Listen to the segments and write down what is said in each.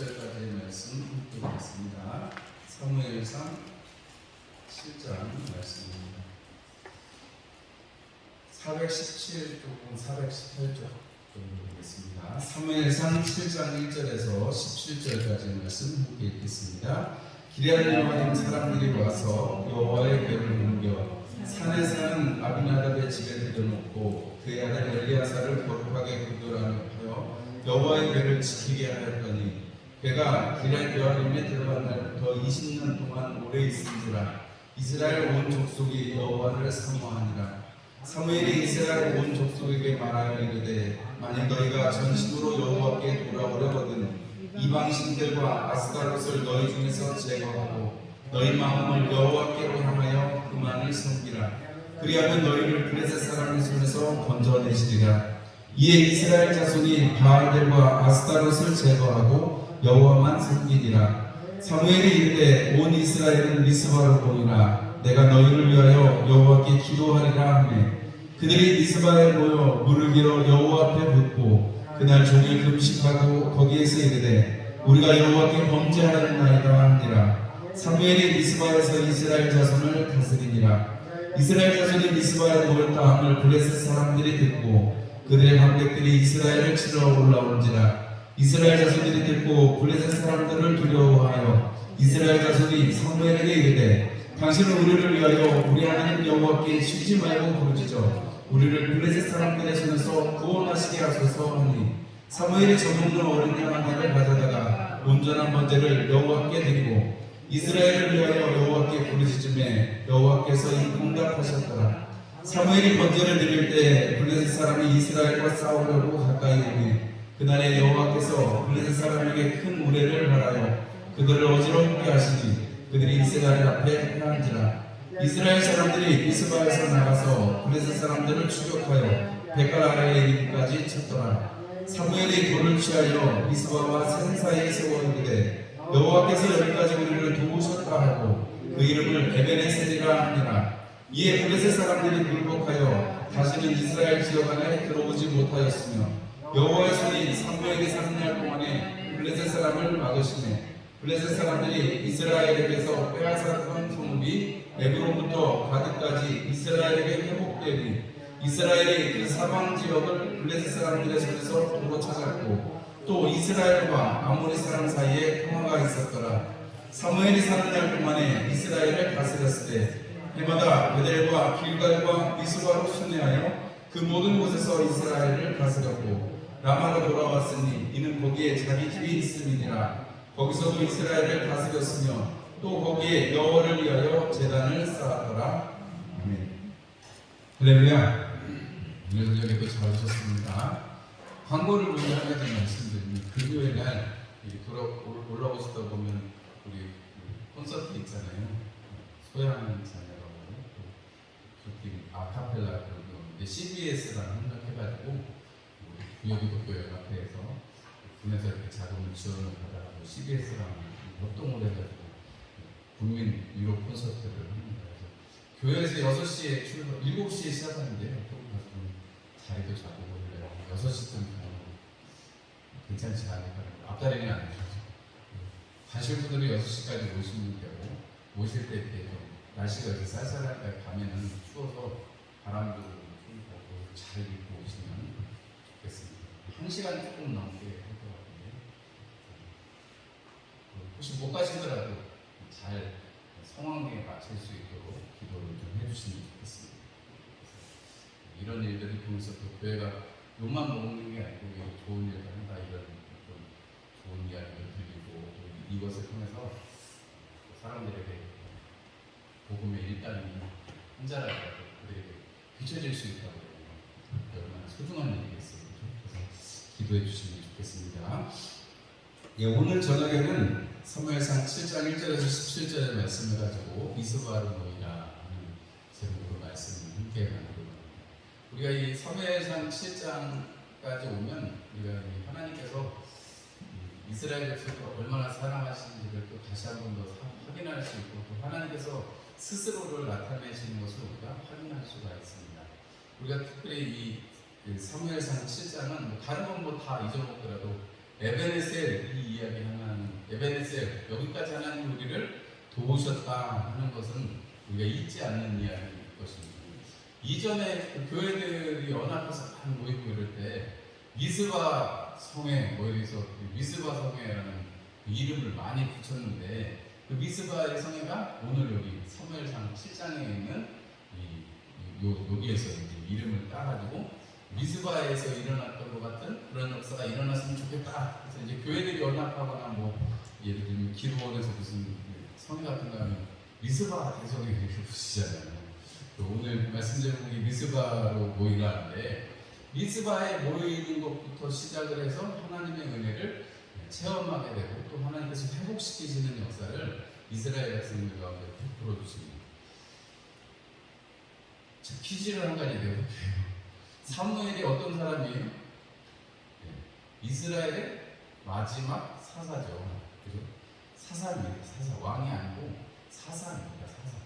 17절까지의 말씀 함께 보겠습니다. 사무엘상 7장 말씀입니다. 417쪽, 418쪽 정도 되겠습니다. 사무엘상 7장 1절에서 17절까지의 말씀 함께 읽겠습니다. 기럇여호림 사람들이 와서 여호와의 궤를 옮겨 산에 사는 아비나답의 집에 들여놓고 그의 아들 엘리야사를 거룩하게 구별하며 하여 여호와의 궤를 지키게 하였더니 궤가 기럇여호림에 들어간 날부터 20년 동안 오래 있은지라 이스라엘 온 족속이 여호와를 사모하니라. 사무엘이 이스라엘 온 족속에게 말하여 이르되 만일 너희가 전심으로 여호와께 돌아오려거든 이방 신들과 아스타롯을 너희 중에서 제거하고 너희 마음을 여호와께로 향하여 그만을 섬기라. 그리하면 너희를 블레셋 사람의 손에서 건져내시리라. 이에 이스라엘 자손이 바알들과 아스타롯을 제거하고 여호와만 섬기니라. 사무엘이 이르되 온 이스라엘은 미스바로 보이라. 내가 너희를 위하여 여호와께 기도하리라 하매 그들이 미스바에 모여 물을 길어 여호와 앞에 붓고 그날 종일 금식하고 거기에서 이르되 우리가 여호와께 범죄하였나이다 하니라. 사무엘이 미스바에서 이스라엘 자손을 다스리니라. 이스라엘 자손이 미스바에 모였다 함을 블레셋 사람들이 듣고 그들의 방백들이 이스라엘을 치러 올라온지라. 이스라엘 자손들이 듣고 블레셋 사람들을 두려워하여 이스라엘 자손이 사무엘에게 이르되 당신은 우리를 위하여 우리 하나님 여호와께 쉬지 말고 부르짖어 우리를 블레셋 사람들의 손에서 구원하시게 하소서 하니 사무엘이 젖없는 어린 양 하나를 가져다가 온전한 번제를 여호와께 드리고 이스라엘을 위하여 여호와께 부르짖음에 여호와께서 응답하셨더라. 사무엘이 번제를 드릴 때 블레셋 사람이 이스라엘과 싸우려고 가까이 오니 그날에 여호와께서 블레셋 사람에게 큰 우레를 바라여 그들을 어지럽게 하시니 그들이 이스라엘 앞에 패한지라. 이스라엘 사람들이 미스바에서 나가서 블레셋 사람들을 추격하여 백갈 아래에 이르기까지 쳤더라. 사무엘이 돌을 취하여 미스바와 산 사이에 세워 이르되 여호와께서 여기까지 우리를 도우셨다 하고 그 이름을 에베네셀이라 하니라. 이에 블레셋 사람들이 굴복하여 다시는 이스라엘 지역 안에 들어오지 못하였으며 여호와의 손이 사무엘이 사는 날 동안에 블레셋 사람을 막으시매 블레셋 사람들이 이스라엘에게서 빼앗았던 성읍이 에브론부터 가드까지 이스라엘에게 회복되니 이스라엘이 그 사방 지역을 블레셋 사람들의 손에서 도로 찾았고 또 이스라엘과 아모리 사람 사이에 평화가 있었더라. 사무엘이 사는 날 동안에 이스라엘을 다스렸을 때 해마다 베델과 길갈과 미스바로 순회하여 그 모든 곳에서 이스라엘을 다스렸고 라마로 돌아왔으니 이는 거기에 자기 집이 있음이니라. 거기서도 이스라엘을 다스렸으며 또 거기에 여호와를 위하여 제단을 쌓았더라. 아멘. 할렐루야. 오늘도 여기도 잘 오셨습니다. 광고를 위해 하게 된 말씀드립니다. 금요일 날 올라오시다 보면 우리 콘서트 있잖아요. 소양하는 자녀라고 또 아카펠라 그런 CBS랑 협력해가지고 구여기독교 연합회에서 군에서 이렇게 자금을 지원을 받아가지고 CBS랑 협동을 해가지고 국민 유료 콘서트를 합니다. 교회에서 6시에 출발, 7시에 시작하는데요. 자리도 잡고 그래요. 6시쯤 가면 괜찮지 않을까. 앞다리는 안 되죠. 가실 분들이 6시까지 오시면 되고 오실 때 이렇게 좀 날씨가 이렇게 쌀쌀할까 밤에는 추워서 바람도 좀 보고 잘 입고 오시면 좋겠습니다. 1시간 조금 넘게 할 것 같은데 혹시 못 가시더라도 잘 상황에 맞출 수 있도록 기도를 좀 해주시면 좋겠습니다. 이런 일들을 통해서 또 교회가 욕만 먹는 게 아니고 좋은 일을 한다 이런 좀 좋은 이야기를 드리고 또 이것을 통해서 사람들에게 복음의 일단이 한 자라도 그들에게 비춰질 수 있다고 얼마나 소중한 일이겠어요. 그래서 기도해 주시면 좋겠습니다. 예, 오늘 저녁에는 사무엘상 7장 1절에서 17절의 말씀을 가지고 미스바로 모이라 하는 제목으로 말씀을 함께 나누고 우리가 이 사무엘상 7장까지 오면 우리가 하나님께서 이스라엘 백성을 얼마나 사랑하시는지를 또 다시 한 번 더 확인할 수 있고 또 하나님께서 스스로를 나타내시는 것을 우리가 확인할 수가 있습니다. 우리가 특별히 이 사무엘상 7장은 다른 건 뭐 다 잊어먹더라도 에베네셀 이 이야기하는 에베네셀, 여기까지 하나님 우리를 도우셨다 하는 것은 우리가 잊지 않는 이야기일 것입니다. 이전에 그 교회들이 연합해서 딱 모이고 이럴 때 미스바 성회, 뭐 이래서 미스바 성회라는 이름을 많이 붙였는데, 그 미스바의 성회가 오늘 여기 사무엘상 7장에 있는 여기에서 이제 이름을 따가지고 미스바에서 일어났던 것 같은 그런 역사가 일어났으면 좋겠다. 그래서 이제 교회들이 연합하거나 뭐 예를 들면 기도원에서 무슨 성회 같은 거 하면 미스바 대성회 이렇게 부르시잖아요. 오늘 말씀 제목이 미스바로 모이라는데, 미스바에 모이는 것부터 시작을 해서 하나님의 은혜를 체험하게 되고 또 하나님께서 회복시키시는 역사를 이스라엘 백성들 가운데 베풀어 주십니다. 자, 퀴즈를 한 가지 내볼게요. 사무엘이 어떤 사람이에요? 이스라엘의 마지막 사사죠. 그죠? 사사입니다. 사사. 왕이 아니고 사사입니다. 사사.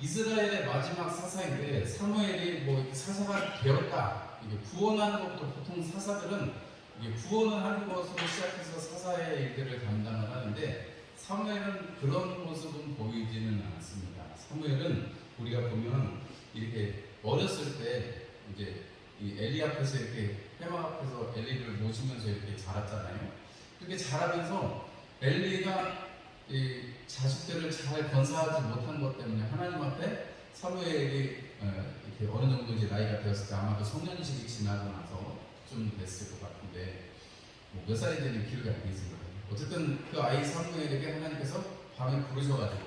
이스라엘의 마지막 사사인데, 사무엘이 뭐 이렇게 사사가 되었다, 이게 구원하는 것부터 보통 사사들은 이게 구원을 하는 것으로 시작해서 사사의 일들을 감당을 하는데, 사무엘은 그런 모습은 보이지는 않습니다. 사무엘은 우리가 보면 이렇게 어렸을 때 이제 이 엘리 앞에서 이렇게 회막 앞에서 엘리를 모시면서 이렇게 자랐잖아요. 그렇게 자라면서 엘리가 이 자식들을 잘 건사하지 못한 것 때문에 하나님 앞에 사무엘이 이렇게 어느 정도 이제 나이가 되었을 때, 아마도 성년식이 지나고 나서 좀 됐을 것 같은데, 뭐 몇 살이 되는 기록이 안 있습니다. 어쨌든 그 아이 사무엘에게 하나님께서 밤에 부르셔가지고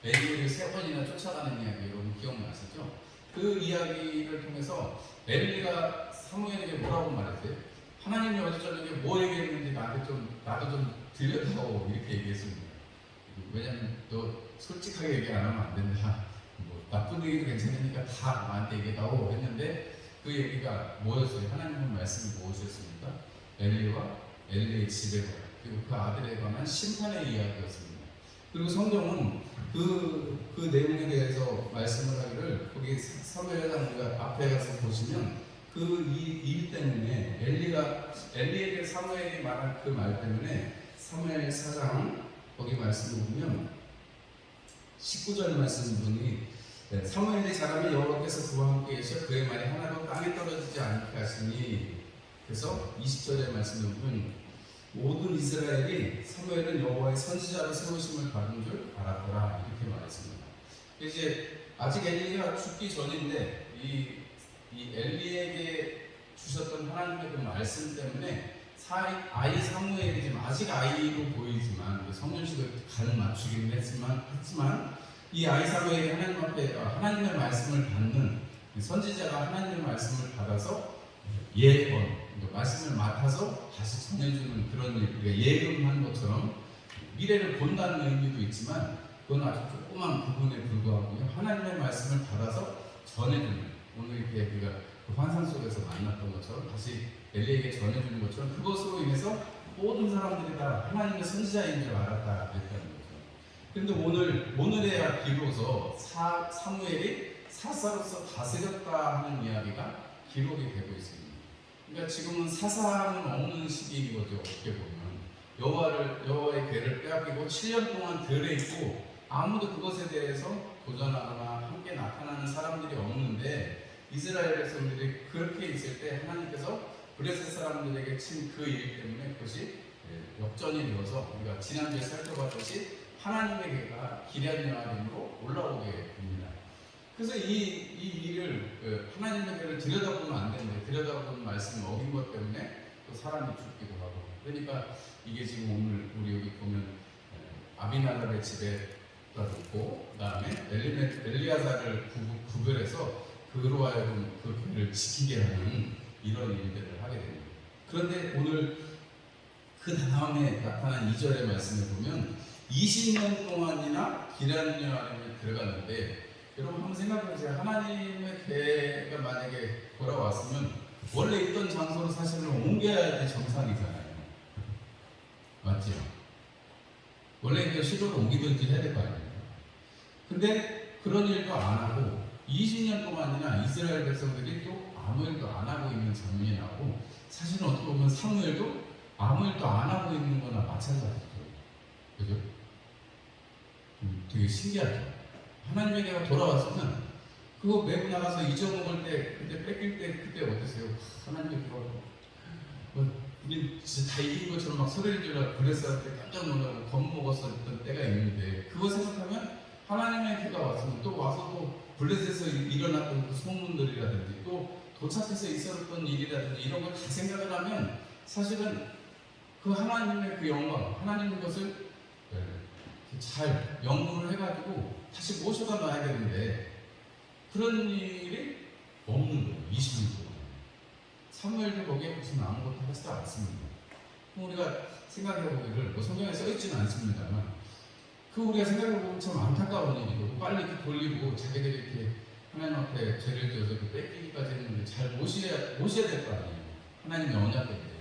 엘리를 3번이나 쫓아가는 이야기 여러분 기억나시죠? 그 이야기를 통해서 엘리가 사무엘에게 뭐라고 말했어요? 하나님이 어제 저녁에 뭐 얘기했는지 나도 좀 들려다오, 이렇게 얘기했습니다. 왜냐면 너 솔직하게 얘기 안 하면 안 된다. 뭐 나쁜 얘기도 괜찮으니까 다 나한테 얘기하고 했는데, 그 얘기가 뭐였어요? 하나님의 말씀이 무엇이었습니까? 엘리와 엘리의 집에 관한, 그리고 그 아들에 관한 심판의 이야기였습니다. 그리고 성경은 그 내용에 대해서 말씀을 하기를, 거기 사무엘상 우리가 앞에 가서 보시면 그 일 때문에 엘리에게 사무엘이 말한 그 말 때문에 사무엘 4장 거기 말씀을 보면 19절 말씀 보니, 사무엘이 자라면 여호와께서 그와 함께 계셔 그의 말이 하나도 땅에 떨어지지 않게 하시니. 그래서 20절의 말씀을 보면 모든 이스라엘이 사무엘은 여호와의 선지자로 세우심을 받은 줄 알았더라, 이렇게 말했습니다. 이제 아직 엘리가 죽기 전인데 이 엘리에게 주셨던 하나님의 그 말씀 때문에 아이 사무엘이 지금 아직 아이로 보이지만 성년식을 간 맞추기는 했지만 이 아이 사무엘이 하나님 앞에 하나님의 말씀을 받는, 선지자가 하나님의 말씀을 받아서 말씀을 맡아서 다시 전해주는 그런 일, 우리가 예금한 것처럼 미래를 본다는 의미도 있지만, 그건 아주 조그만 부분에 불과하고요. 하나님의 말씀을 받아서 전해주는, 오늘 이렇게 우리가 그 환상 속에서 만났던 것처럼 다시 엘리에게 전해주는 것처럼, 그것으로 인해서 모든 사람들이 다 하나님의 선지자인 줄 알았다 그랬다는 거죠. 그런데 오늘에야 비로소 사무엘이 사사로서 다스렸다 하는 이야기가 기록이 되고 있습니다. 그러니까 지금은 사사는 없는 시기인 거죠. 어떻게 보면 여호와의 궤를 빼앗기고 7년 동안 들에 있고 아무도 그것에 대해서 도전하거나 함께 나타나는 사람들이 없는데, 이스라엘 백성들이 그렇게 있을 때 하나님께서 블레셋 사람들에게 친 그 일 때문에 그것이 역전이 되어서 우리가 지난주에 살펴봤듯이 하나님의 궤가 기럇 여아림으로 올라오게 됩니다. 그래서 이 일을 하나님의 궤를 들여다보면 안 되는데, 들여다보는 말씀을 어긴 것 때문에 또 사람이 죽기도 하고, 그러니까 이게 지금 오늘 우리 여기 보면 아비나답의 집에다 놓고 그 다음에 엘리야사를 구별해서 그로 하여금 그 궤를 지키게 하는 이런 일들을 하게 됩니다. 그런데 오늘 그 다음에 나타난 2절의 말씀을 보면 20년 동안이나 기럇 여아림에 들어갔는데, 여러분 한번 생각해보세요. 하나님의 궤가 만약에 돌아왔으면 원래 있던 장소로 사실은 옮겨야 될 정상이잖아요. 맞죠? 원래 있던 시도를 옮기든지 해야 될 거 아니에요. 근데 그런 일도 안 하고 20년 동안이나 이스라엘 백성들이 또 아무 일도 안 하고 있는 장면이 나오고, 사실은 어떻게 보면 사무엘도 아무 일도 안 하고 있는 거나 마찬가지죠. 그죠? 되게 신기하죠. 하나님에게 돌아왔으면 그거 메고 나가서 잊어먹을 때, 그때 뺏길 때 그때 어땠어요? 하나님께 돌아가고 우리 진짜 다 이긴 것처럼 막 소리를 질러 그랬을 때 깜짝 놀라고 겁먹었었던 때가 있는데, 그거 생각하면 하나님의 비가 왔으면 또 와서 또 블레셋에서 일어났던 그 소문들이라든지 또 도착해서 있었던 일이라든지 이런 걸 다 생각을 하면 사실은 그 하나님의 그 영광, 하나님의 것을 잘 연구를 해가지고 다시 모셔다 놔야 되는데 그런 일이 없는 거예요. 20년 동안. 사무엘도 거기에 무슨 아무것도 하지 않습니다. 우리가 생각해보기를 뭐 성경에 써있지는 않습니다만 그 우리가 생각해보면 참 안타까운 일이고 빨리 이렇게 돌리고 자기들이 이렇게 하나님 앞에 죄를 지어서 뺏기기까지 했는데 잘 모셔야 될 거 아니에요. 하나님의 언약인데.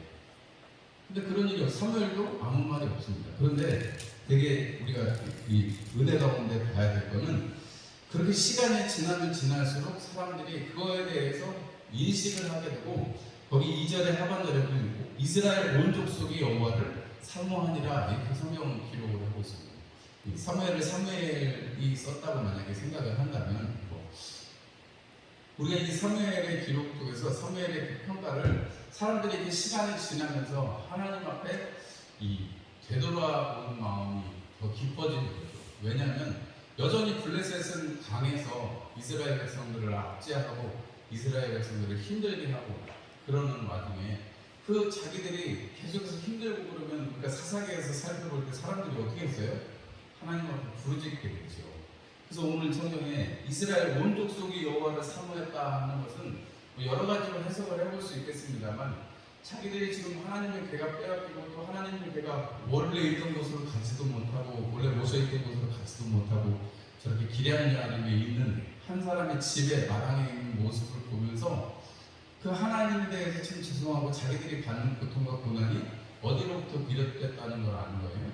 근데 그런 일이 사무엘도 아무 말이 없습니다. 그런데 되게 우리가 이 은혜 가운데 봐야 될 거는 그렇게 시간이 지나면 지날수록 사람들이 그거에 대해서 인식을 하게 되고 거기 2절에 하반절에 보면 이스라엘 온 족속이 여호와를 사모하니라 이렇게 성경 기록을 하고 있습니다. 사무엘이 썼다고 만약에 생각을 한다면 우리가 이 사무엘의 기록 속에서 사무엘의 그 평가를 사람들이 시간이 지나면서 하나님 앞에 이 되돌아오는 마음이 더 깊어지는 거죠. 왜냐하면 여전히 블레셋은 강해서 이스라엘 백성들을 압제하고 이스라엘 백성들을 힘들게 하고 그러는 와중에 그 자기들이 계속해서 힘들고 그러면 우리가 사사기에서 살펴볼 때 사람들이 어떻게 했어요? 하나님 앞에 부르짖게 되죠. 그래서 오늘 성경에 이스라엘 온 족속이 여호와를 사모했다 하는 것은 여러 가지로 해석을 해볼 수 있겠습니다만 자기들이 지금 하나님의 괴가 빼앗기고 또 하나님의 괴가 원래 있던 곳으로 가지도 못하고 원래 모셔있던 곳으로 가지도 못하고 저렇게 기량이라는 게 있는 한 사람의 집에 마당에 있는 모습을 보면서 그 하나님에 대해서 참 죄송하고 자기들이 받는 고통과 고난이 어디로부터 비롯됐다는 걸 아는 거예요.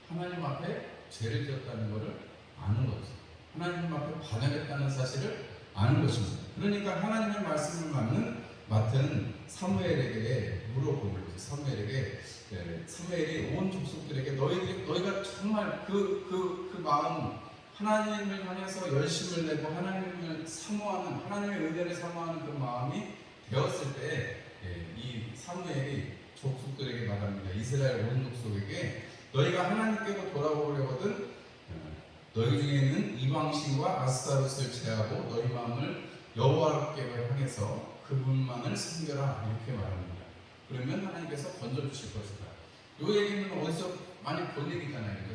하나님 앞에 죄를 지었다는 것을 아는 거죠. 하나님 앞에 반역했다는 사실을 아는 것입니다. 그러니까 하나님의 말씀을 맡은 사무엘에게 물어보는 거죠. 사무엘이 온 족속들에게 너희가 정말 그 마음 하나님을 향해서 열심을 내고 하나님을 사모하는 하나님의 은혜를 사모하는 그 마음이 되었을 때 이 사무엘이 족속들에게 말합니다. 이스라엘 온 족속에게 너희가 하나님께로 돌아오려거든 너희 중에 있는 이방신과 아스타롯을 제하고 너희 마음을 여호와께로 향해서 그분만을 섬겨라 이렇게 말합니다. 그러면 하나님께서 건져주실 것이다. 이 얘기는 어디서 많이 본 얘기잖아요.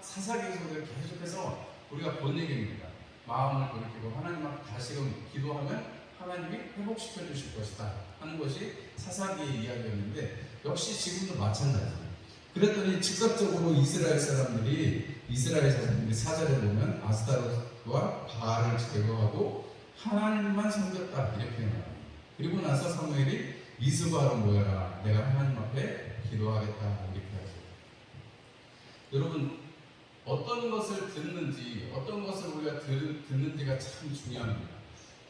사사기에서 계속해서 우리가 본 얘기입니다. 마음을 돌이키고 하나님 앞에 다시금 기도하면 하나님이 회복시켜 주실 것이다 하는 것이 사사기의 이야기였는데 역시 지금도 마찬가지입니다. 그랬더니 즉각적으로 이스라엘 사람들이 4절에 보면 아스타롯과 바알을 제거하고 하나님만 섬겼다 이렇게 말합니다. 그리고 나서 사무엘이 미스바로 모여라 내가 하나님 앞에 기도하겠다 이렇게 하죠. 여러분 어떤 것을 듣는지 어떤 것을 우리가 듣는지가 참 중요합니다.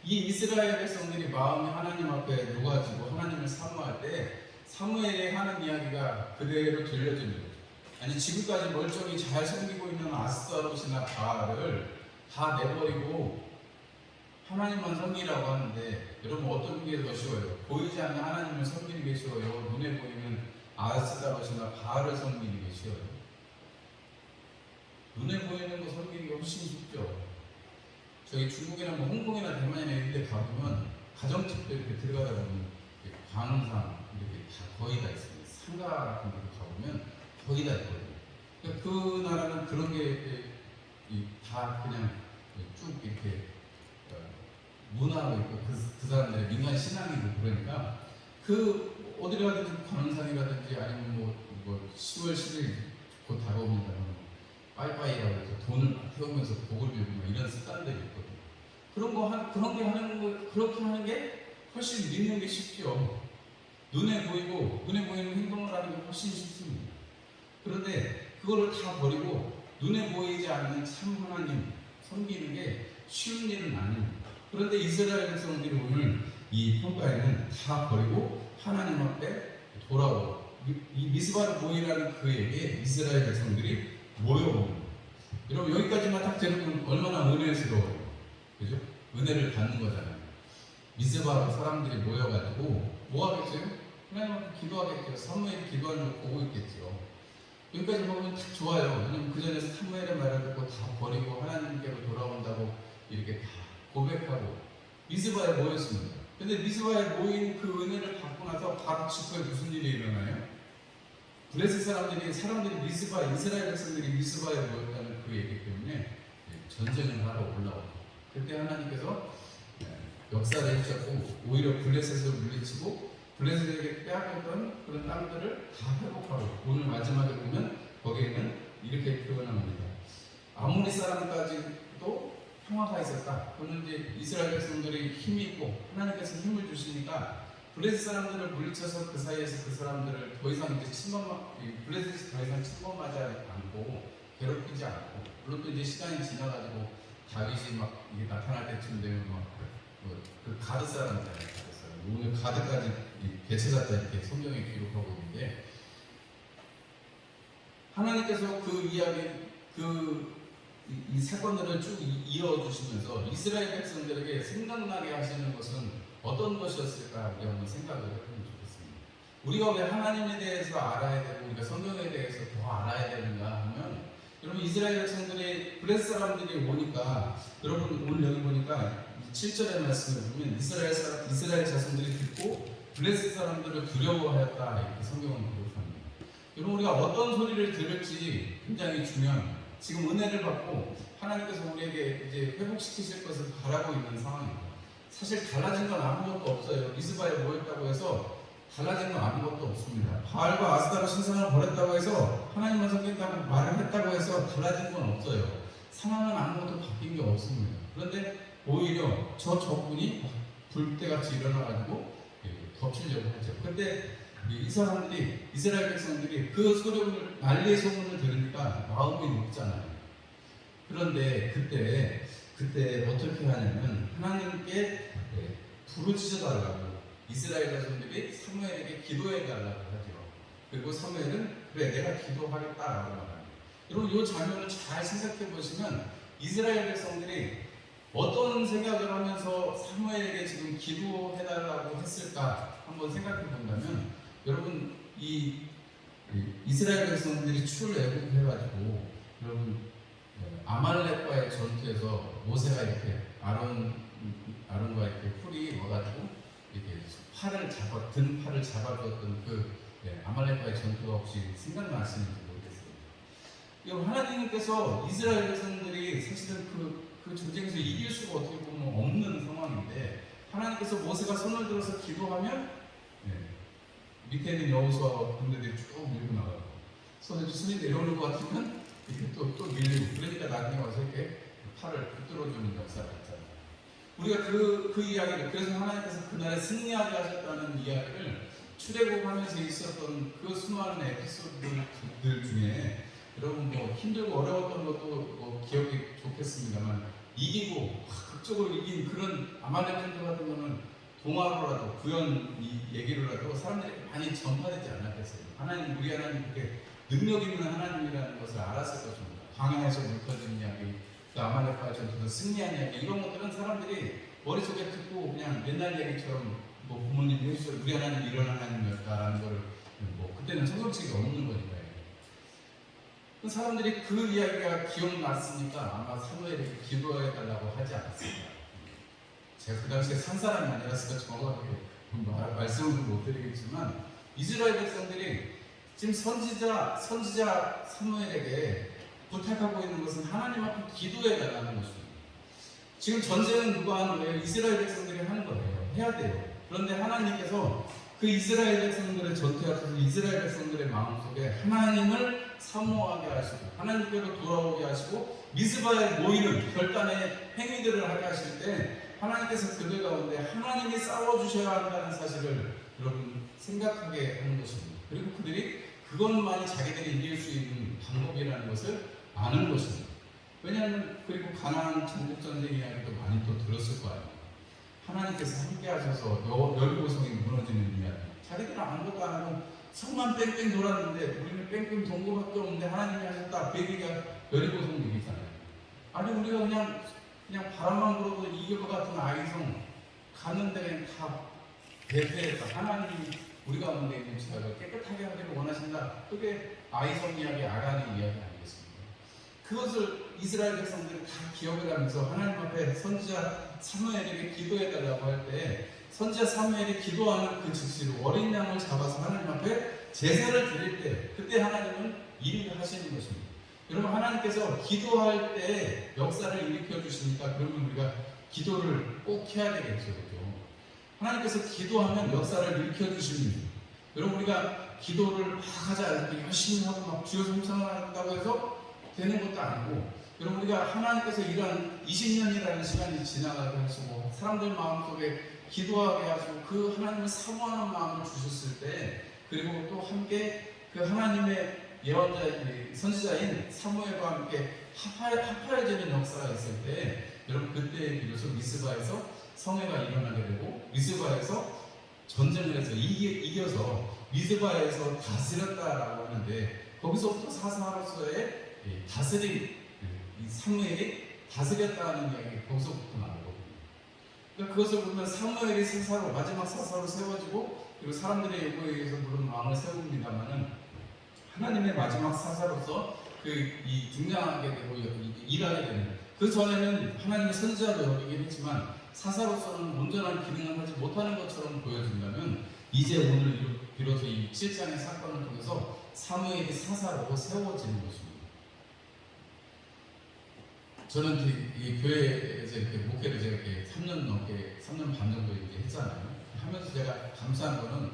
이 이스라엘 백성들이 마음이 하나님 앞에 녹아지고 하나님을 사모할 때 사무엘이 하는 이야기가 그대로 들려지는 거죠. 아니 지금까지 멀쩡히 잘 섬기고 있는 아스타롯이나 바알을 다 내버리고 하나님만 섬기라고 하는데 여러분 어떤 게 더 쉬워요? 보이지 않는 하나님을 섬기는 게 쉬워요? 눈에 보이는 아스타롯이나 바알을 섬기는 게 쉬워요? 눈에 보이는 거 섬기는 게 훨씬 쉽죠. 저희 중국이나 뭐 홍콩이나 대만이나 이런 데 가보면 가정집도 이렇게 들어가다 보면 관음상 이렇게 다 거의 다 있습니다. 상가 같은 데 가보면 거의 다 있거든요. 그러니까 그 나라는 그런 게 다 그냥 쭉 이렇게 문화로 있고 그 사람들의 민간 신앙이고 그러니까 그 어디를 가든지 관음상이라든지 아니면 뭐 10월 10일 곧 다가옵니다. 빠이빠이라고 해서 돈을 태우면서 복을 빌고 이런 습관들이 있거든요. 그렇게 하는 게 훨씬 믿는 게 쉽죠. 눈에 보이는 행동을 하는 게 훨씬 쉽습니다. 그런데 그거를 다 버리고 눈에 보이지 않는 참 하나님 섬기는 게 쉬운 일은 아닙니다. 그런데 이스라엘 백성들이 오늘 이 평가에는 다 버리고 하나님 앞에 돌아오고 이 미스바를 모이라는 그에게 이스라엘 백성들이 모여보는. 여러분 여기까지만 딱 들으면 얼마나 은혜스러워요. 그죠? 은혜를 받는 거잖아요. 미스바로 사람들이 모여가지고 뭐 하겠어요? 하나님한테 기도하겠죠. 사무엘이 기도하는 걸 보고 있겠죠. 여기까지 보면 딱 좋아요. 왜냐면 그 전에 사무엘의 말을 듣고 다 버리고 하나님께로 돌아온다고 이렇게 다 고백하고 미스바에 모였습니다. 근데 미스바에 모인 그 은혜를 받고 나서 바로 직후에 무슨 일이 일어나요? 블레셋 사람들이 미스바, 이스라엘 백성들이 미스바에 모였다는 그 얘기 때문에 전쟁을 하러 올라오고, 그때 하나님께서 역사를 해주셨고 오히려 블레셋을 물리치고 블레셋에게 빼앗겼던 그런 땅들을 다 회복하고, 오늘 마지막에 보면 거기에는 이렇게 표현합니다. 아모리 사람까지도 평화가 있었다. 그는 이제 이스라엘 백성들이 힘이 있고 하나님께서 힘을 주시니까 블레셋 사람들을 물리쳐서 그 사이에서 그 사람들을 더 이상 이제 블레셋이 더 이상 침범하지 않고 괴롭히지 않고, 물론 또 이제 시간이 지나가지고 다윗이 막 이게 나타날 때쯤 되면 그 가드 사람이잖아요. 가드 사람. 오늘 가드까지 배치갔다 이렇게 성경에 기록하고 있는데, 하나님께서 그 이야기 이 사건들을 쭉 이어주시면서 이스라엘 백성들에게 생각나게 하시는 것은 어떤 것이었을까 우리 한번 생각을 해보면 좋겠습니다. 우리가 왜 하나님에 대해서 알아야 되고 우리가 성경에 대해서 더 알아야 되는가 하면, 여러분 이스라엘 백성들이 블레셋 사람들이 오니까, 여러분 오늘 여기 보니까 7절의 말씀을 보면 이스라엘 자손들이 듣고 블레셋 사람들을 두려워하였다 이렇게 성경은 기록합니다. 여러분 우리가 어떤 소리를 들을지 굉장히 중요합니다. 지금 은혜를 받고 하나님께서 우리에게 이제 회복시키실 것을 바라고 있는 상황입니다. 사실 달라진 건 아무것도 없어요. 미스바에 모였다고 해서 달라진 건 아무것도 없습니다. 바알과 아스타로 신상을 버렸다고 해서 하나님만 섬긴다고 말을 했다고 해서 달라진 건 없어요. 상황은 아무것도 바뀐 게 없습니다. 그런데 오히려 저분이 불때같이 일어나가지고 덮치려고 하죠. 근데 이 사람들이, 이스라엘 백성들이 그 소리를, 난리의 소문을 들으니까 마음이 높잖아요. 그런데 그때 어떻게 하냐면 하나님께 부르짖어 달라고 이스라엘 백성들이 사무엘에게 기도해 달라고 하죠. 그리고 사무엘은 그래 내가 기도하겠다라고 말합니다. 여러분 이 장면을 잘 생각해 보시면 이스라엘 백성들이 어떤 생각을 하면서 사무엘에게 지금 기도해 달라고 했을까 한번 생각해 본다면, 여러분 이 이스라엘 백성들이 출애굽해가지고 여러분 아말렉과의 전투에서 모세가 이렇게 아론과 이렇게 훌이 와가지고 이렇게 등 팔을 잡아주었던 그 아말렉과의 전투가 혹시 생각나시는지 모르겠습니다. 하나님께서 이스라엘 백성들이 사실은 그 전쟁에서 이길 수가 어떻게 보면 없는 상황인데, 하나님께서 모세가 손을 들어서 기도하면 밑에 있는 여호수아 군대들이 쭉 밀고 나가고, 손이 내려오는 것 같으면 이렇게 또 밀리고, 그러니까 나중에 와서 이렇게 팔을 붙들어주는 역사가 있잖아요. 우리가 그 이야기를, 그래서 하나님께서 그날에 승리하게 하셨다는 이야기를 출애굽하면서 있었던 그 수많은 에피소드들 중에, 여러분 뭐 힘들고 어려웠던 것도 뭐 기억이 좋겠습니다만, 이기고 극적으로 이긴 그런 아말렉 전투 같은 거는 동화로라도 구현 이 얘기로라도 사람들이 많이 전파되지 않았겠어요. 우리 하나님 그렇게 능력 있는 하나님이라는 것을 알았을 것입니다. 광야에서 물 터진 이야기, 또 아말렉과의 전투에서 승리한 이야기, 이런 것들은 사람들이 머릿속에 듣고 그냥 옛날 얘기처럼 뭐 부모님이 해주셔서 우리 하나님 이런 하나님이었다라는 걸 뭐 그때는 성경책이 없는 거니까요. 사람들이 그 이야기가 기억났으니까 아마 사무엘에게 기도해 달라고 하지 않았을까. 제가 그 당시에 산 사람이 아니라서 정확하게 말씀을 못 드리겠지만, 이스라엘 백성들이 지금 선지자 사무엘에게 부탁하고 있는 것은 하나님 앞에 기도해 달라는 것입니다. 지금 전쟁은 누가 하는 거예요? 이스라엘 백성들이 하는 거예요. 해야 돼요. 그런데 하나님께서 그 이스라엘 백성들의 전투에 앞서서 이스라엘 백성들의 마음속에 하나님을 사모하게 하시고 하나님께로 돌아오게 하시고 미스바에 모이는 결단의 행위들을 하게 하실 때, 하나님께서 그들 가운데 하나님이 싸워주셔야 한다는 사실을 여러분 생각하게 하는 것입니다. 그리고 그들이 그것만이 자기들이 이길 수 있는 방법이라는 것을 아는 것입니다. 왜냐하면 그리고 가나안 전국전쟁 이야기도 많이 또 들었을 거예요. 하나님께서 함께 하셔서 여리고성이 무너지는 이야기, 자기들은 아무것도 안 하고 성만 뺑뺑 돌았는데 우리는 뺑뺑 돈 것밖에 없는데 하나님이 하셨다, 앞에 얘기가 여리고성 얘기잖아요. 아니 우리가 그냥 바람만 불어도 이겨것 같은 아이성 가는데 그냥 다 대패했다. 하나님이 우리 가운데 있는 지하를 깨끗하게 하기를 원하신다. 그게 아이성 이야기, 아간의 이야기 아니겠습니까? 그것을 이스라엘 백성들이 다 기억을 하면서 하나님 앞에 선지자 사무엘에게 기도해달라고 할 때 선지자 사무엘이 기도하는 그 즉시로 어린 양을 잡아서 하나님 앞에 제사를 드릴 때 그때 하나님은 일을 하시는 것입니다. 여러분 하나님께서 기도할 때 역사를 일으켜 주시니까 그러면 우리가 기도를 꼭 해야 되겠죠. 그렇죠? 하나님께서 기도하면 역사를 일으켜 주십니다. 여러분 우리가 기도를 막 하자 이렇게 열심히 하고 막 주여 성찬을 한다고 해서 되는 것도 아니고 여러분 우리가 하나님께서 이런 20년이라는 시간이 지나가게 하시고 사람들 마음속에 기도하게 하시고 그 하나님을 사모하는 마음을 주셨을 때 그리고 또 함께 그 하나님의 예언자 선지자인 사무엘과 함께 합하여지는 역사가 있을 때 여러분 그때 비로소 미스바에서 성회가 일어나게 되고 미스바에서 전쟁을 해서 이겨서 미스바에서 다스렸다라고 하는데 거기서부터 사사로서의 다스림 이 사무엘이 다스렸다는 이야기 거기서부터 나오거든요. 그러니까 그것을 보면 사무엘이 사사로 마지막 사사로 세워지고 그리고 사람들의 요구에 의해서 물론 왕을 세웁니다만은 하나님의 마지막 사사로서 이 등장하게 되고 일하게 되는 그 전에는 하나님의 선지자로 여기긴 했지만 사사로서는 온전한 기능을 하지 못하는 것처럼 보여진다면 이제 오늘 비로소 이 7장의 사건을 통해서 사무엘이 사사로 세워지는 것입니다. 저는 이 교회에서 이렇게 목회를 제가 이렇게 3년 반 정도 이제 했잖아요. 하면서 제가 감사한 거는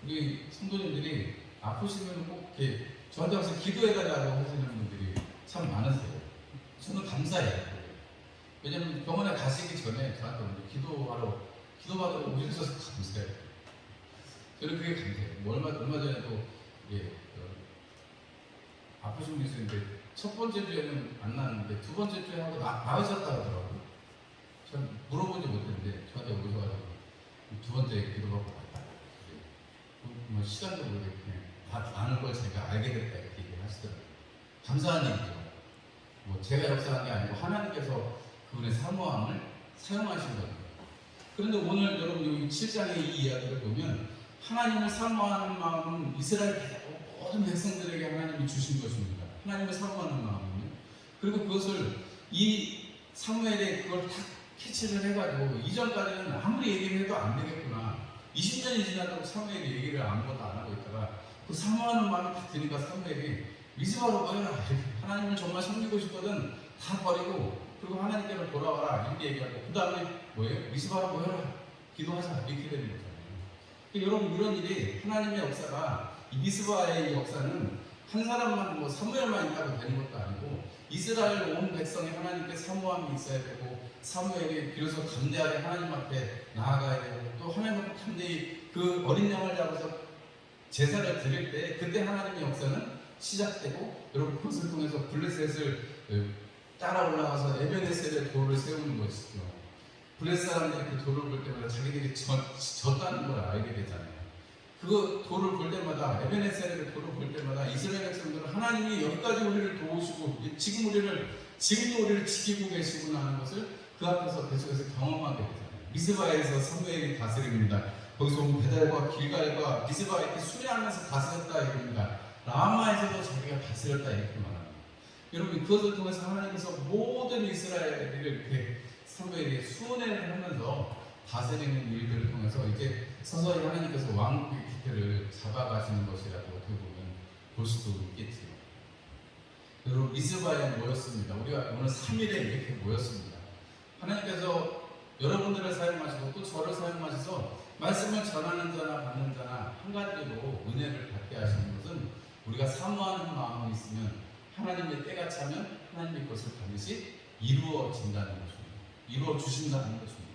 우리 성도님들이 아프시면 꼭 이렇게 저한테 와서 기도해달라고 하시는 분들이 참 많으세요. 저는 감사해요. 왜냐면 병원에 가시기 전에 저한테 기도받으러 오셔서 감사해요. 저는 그게 감사해요. 얼마 전에도 아프신 분이 있었는데 첫 번째 주에는 안 나왔는데 두 번째 주에 하고 나으셨다고 하더라고요. 전 물어보지 못했는데 저한테 오셔가지고 두 번째 기도받고 갔다. 뭐 시간도 모르게 그냥 아는 걸 제가 알게 됐다 이렇게 얘기하시더라고요. 감사한 일이죠. 뭐 제가 역사한 게 아니고 하나님께서 그분의 사모함을 사용하신 겁니다. 그런데 오늘 여러분 여기 7장의 이 이야기를 보면 하나님을 사모하는 마음은 이스라엘 모든 백성들에게 하나님이 주신 것입니다. 하나님을 사모하는 마음은요. 그리고 그것을 이 사무엘에 그걸 다 캐치를 해가지고 이전까지는 아무리 얘기를 해도 안 되겠구나. 20년이 지나도 사무엘이 얘기를 아무것도 안 하고 있다가 그 사모하는 마음이 딱 드니까 사무엘이 미스바로 모여라. 하나님을 정말 섬기고 싶거든. 다 버리고 그리고 하나님께로 돌아와라. 이렇게 얘기하고 그 다음에 뭐예요? 미스바로 모여라. 기도하자. 이렇게 되는 거잖아요. 여러분 이런 일이 하나님의 역사가 이 미스바의 역사는 한 사람만 사무엘만 있다고 되는 것도 아니고 이스라엘 온 백성이 하나님께 사모함이 있어야 되고 사무엘이 비로소 담대하게 하나님 앞에 나아가야 되고 또 하나님 앞에 담대히 그 어린 양을 잡아서 제사를 드릴 때 그때 하나님의 역사는 시작되고 여러분 그것을 통해서 블레셋을 따라 올라가서 에베네셀의 돌을 세우는 것이죠. 블레셋 사람들이 그 돌을 볼 때마다 자기들이 졌다는 걸 알게 되잖아요. 그 돌을 볼 때마다 에베네셀의 돌을 볼 때마다 이스라엘 백성들은 하나님이 여기까지 우리를 도우시고 지금 우리를 지키고 계시구나 하는 것을 그 앞에서 계속해서 경험하게 되잖아요. 미스바에서 사무엘이 다스립니다. 거기서 온 베델과 길갈과 미스바에 이렇게 수리하면서 다스렸다 이럽니다. 라마에서도 자기가 다스렸다 이렇게 말합니다. 여러분 그것을 통해서 하나님께서 모든 이스라엘을 이렇게 사무엘이 수은혜를 하면서 다스리는 일들을 통해서 이제 서서히 하나님께서 왕국의 기태를 잡아가시는 것이라고 어떻게 보면 볼 수도 있겠지요. 여러분 미스바에 모였습니다. 우리가 오늘 3일에 이렇게 모였습니다. 하나님께서 여러분들을 사용하시고 또 저를 사용하셔서 말씀을 전하는 자나 받는 자나 한 가지로 은혜를 받게 하시는 것은 우리가 사모하는 마음이 있으면 하나님의 때가 차면 하나님의 것을 반드시 이루어진다는 것입니다. 이루어 주신다는 것입니다.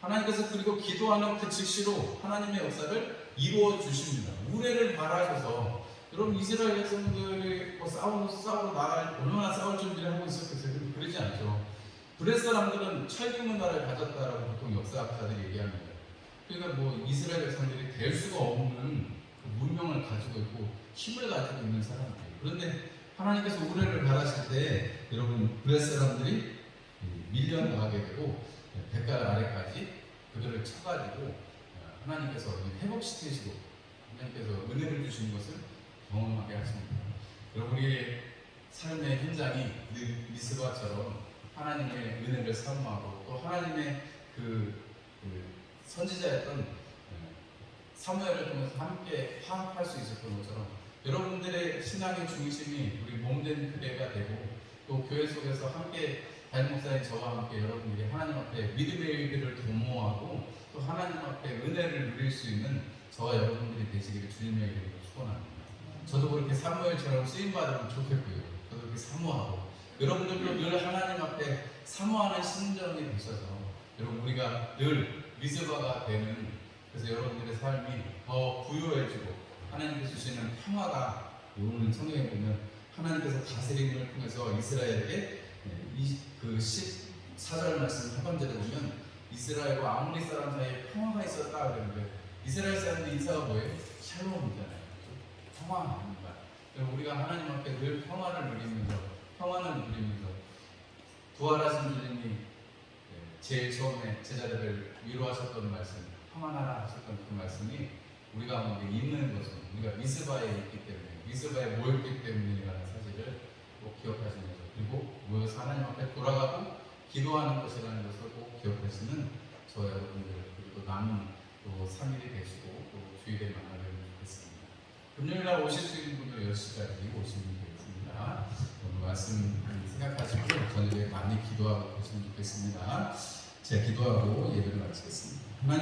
하나님께서 그리고 기도하는 그 즉시로 하나님의 역사를 이루어 주십니다. 우레를 바라셔서 여러분 이스라엘 백성들이 싸우러 나갈 얼마나 싸울 준비를 하고 있었겠어요? 그러지 않죠. 브레스 사람들은 철기 문화를 가졌다라고 보통 역사학자들이 얘기합니다. 그러니까 이스라엘 백성들이 될 수가 없는 그 문명을 가지고 있고 힘을 가지고 있는 사람들이에요. 그런데 하나님께서 우레를 바라실 때 여러분 블레 사람들이 밀려나가게 되고 백갈 아래까지 그들을 쳐가지고 하나님께서 회복시키시고 하나님께서 은혜를 주신 것을 경험하게 하십니다. 여러분 우리의 삶의 현장이 늘 미스바처럼 하나님의 은혜를 사모하고 또 하나님의 그 선지자였던 사무엘을 통해서 함께 화합할 수 있었던 것처럼 여러분들의 신앙의 중심이 우리 몸된 교회가 되고 또 교회 속에서 함께 담임 목사님 저와 함께 여러분들이 하나님 앞에 믿음의 일들을 도모하고 또 하나님 앞에 은혜를 누릴 수 있는 저와 여러분들이 되시기를 주님의 이름으로 축원합니다. 저도 그렇게 사무엘처럼 쓰임 받으면 좋겠고요. 저도 그렇게 사모하고 여러분들도 늘 하나님 앞에 사모하는 심정이 되셔서 여러분 우리가 늘 미스바가 되는 그래서 여러분들의 삶이 더 부유해지고 하나님께서 주시는 평화가 오늘 성경에 보면 하나님께서 다스림을 통해서 이스라엘에게 그 14절 말씀 하반절에 보면 이스라엘과 아모리 사람 사이에 평화가 있었다 그러는데 이스라엘 사람들 인사가 뭐예요? 샬롬이잖아요. 평화입니다. 우리가 하나님 앞에 늘 평화를 누리면서 부활하신 주님이 제일 처음에 제자들을 위로하셨던 말씀, 평안하라 하셨던 그 말씀이 우리 가운데 있는 것은 우리가 미스바에 있기 때문에 미스바에 모였기 때문이라는 사실을 꼭 기억하시면서 그리고 모여서 하나님 앞에 돌아가고 기도하는 것이라는 것을 꼭 기억하시는 저 여러분들 그리고 또 남은 또 3일이 되시고 또 주일에 만나면 좋겠습니다. 금요일날 오실 수 있는 분들 10시까지 오시면 되겠습니다. 오늘 말씀 생각하시고 저녁에 많이 기도하고 계시면 좋겠습니다. 제가 기도하고 예배를 마치겠습니다.